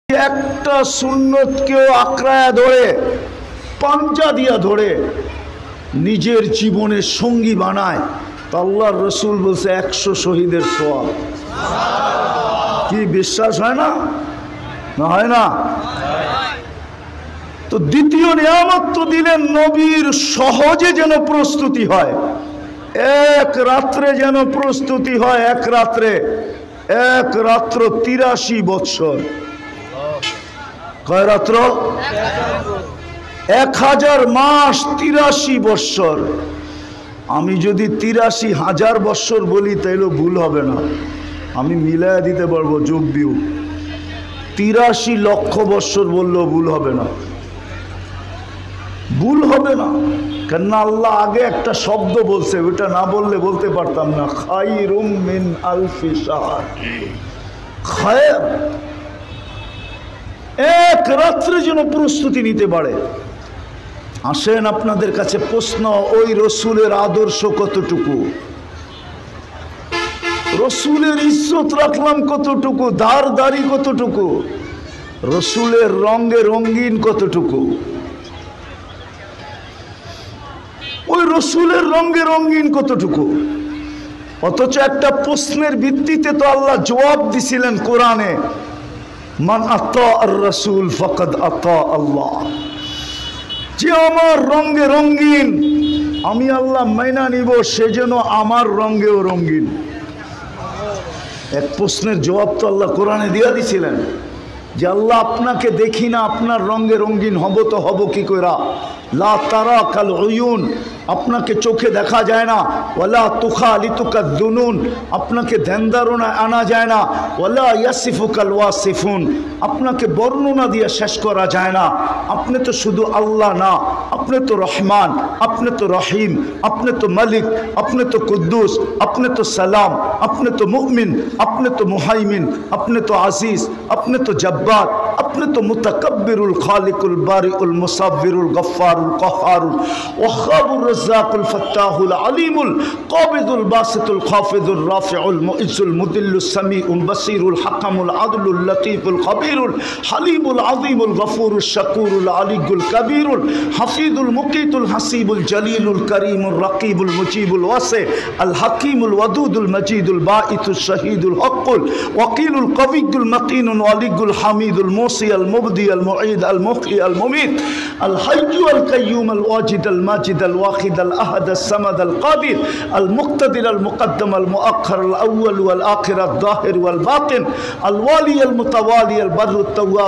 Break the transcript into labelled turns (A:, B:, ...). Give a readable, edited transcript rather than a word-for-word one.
A: একটা সুন্নতকেও আঁকড়ায়া ধরে পাঞ্জা দিয়া ধরে নিজের জীবনের সঙ্গী বানায় তো আল্লাহর রসুল বলছে 100 শহীদের সওয়াব। কি বিশ্বাস হয় না? না হয় না? তো দ্বিতীয় নিয়ামত তো দিলেন নবীর সহজে যেন প্রস্তুতি হয়, এক রাত্রে যেন প্রস্তুতি হয়। এক রাত্র 83 বৎসর। কয় রাত্র? 1000 মাস 83 বৎসর। আমি যদি 83,000 বৎসর বলি তাইলে ভুল হবে না, আমি মিলাইয়া দিতে পারবো যোগ বিয়োগ। 83 লক্ষ বৎসর বললেও ভুল হবে না, ভুল হবে না। কেননা আল্লাহ আগে একটা শব্দ বলছে, ওটা না বললে বলতে পারতাম না। খায়রুম মিন আলফি শাহর। খায়র, এক রাত্রে যেন প্রস্তুতি নিতে পারে। আসেন আপনাদের কাছে প্রশ্ন, ওই রসুলের আদর্শ কতটুকু, রসুলের ইজ্জত রাখলাম কতটুকু, ধার দাড়ি কতটুকু, রসুলের রঙে রঙিন কতটুকু, ওই রসুলের রঙে রঙিন কতটুকু। অথচ একটা প্রশ্নের ভিত্তিতে তো আল্লাহ জবাব দিছিলেন কোরআনে, মান আতা আর রসুল ফাকাদ আতা আল্লাহ। যে আমার রঙে রঙিন আমি আল্লাহ মাইনা নিব, সে যেন আমার রঙেও রঙিন। এক প্রশ্নের জবাব তো আল্লাহ কোরআনে দিয়া দিছিলেন যে আল্লাহ আপনাকে দেখি না, আপনার রঙে রঙিন হব তো হব কি কইরা? লা তারা কাল উয়ুন, আপনাকে চোখে দেখা যায় না। ওয়ালা তুখালিতুকা দুনুন, আপনাকে ধ্যান ধারণায় আনা যায় না। ওয়ালা ইয়াসিফুকাল ওয়াসিফুন, আপনাকে বর্ণনা দিয়ে শেষ করা যায় না। আপনি তো শুধু আল্লাহ না, আপনি তো রহমান, আপনি তো রহিম, আপনি তো মালিক, আপনি তো কুদ্দুস, আপনি তো সালাম, আপনি তো মুমিন, আপনি তো মুহাইমিন, আপনি তো আজিজ, আপনি তো জব্বার, আপনি তো মুতাকাব্বিরুল খালিকুল বারিউল মুসাব্বিরুল গফফারুল কহ্হারুল ওয়াহ্হাবুর রাজ্জাকুল ফাত্তাহুল আলিমুল কাবিদুল বাসিতুল খাফিদুর রাফিউল মুইজ্জুল মুদিল্লুস সামিউল বাসিরুল হাকামুল আদলুল লতীফুল খবীরুল হালিমুল আযীমুল গফুরুশ শাকুরুল আলিয়ুল কবীরুল হাফিজুল মুকিতুল হাসিবুল জলিলুল করিমুর রকিবুল মুজিবুল ওয়াসি আল হাকিমুল ওয়াদুদুল মজিদুল বাঈতুশ শহীদুল হকুল ওয়াকিলুল কবিয়ুল মতিনুল ওয়ালিয়ুল হামিদুল মুসি আল মুবদি আল মুঈদ আল মুহয়ি আল মুমীত আল হাইয়্যু আল কাইয়্যুম আল ওয়াজিদ আল মাজিদ আল ওয়াহিদ আল আহাদ আল সামাদ আল কাদির আল মুক্তাদির আল মুকদ্দম আল মুআখ্খার আল আউয়াল ওয়াল আখির আল যাহির ওয়াল বাতিন আল ওয়ালি আল মুতাওয়ালি আল বাররুত তাওয়াব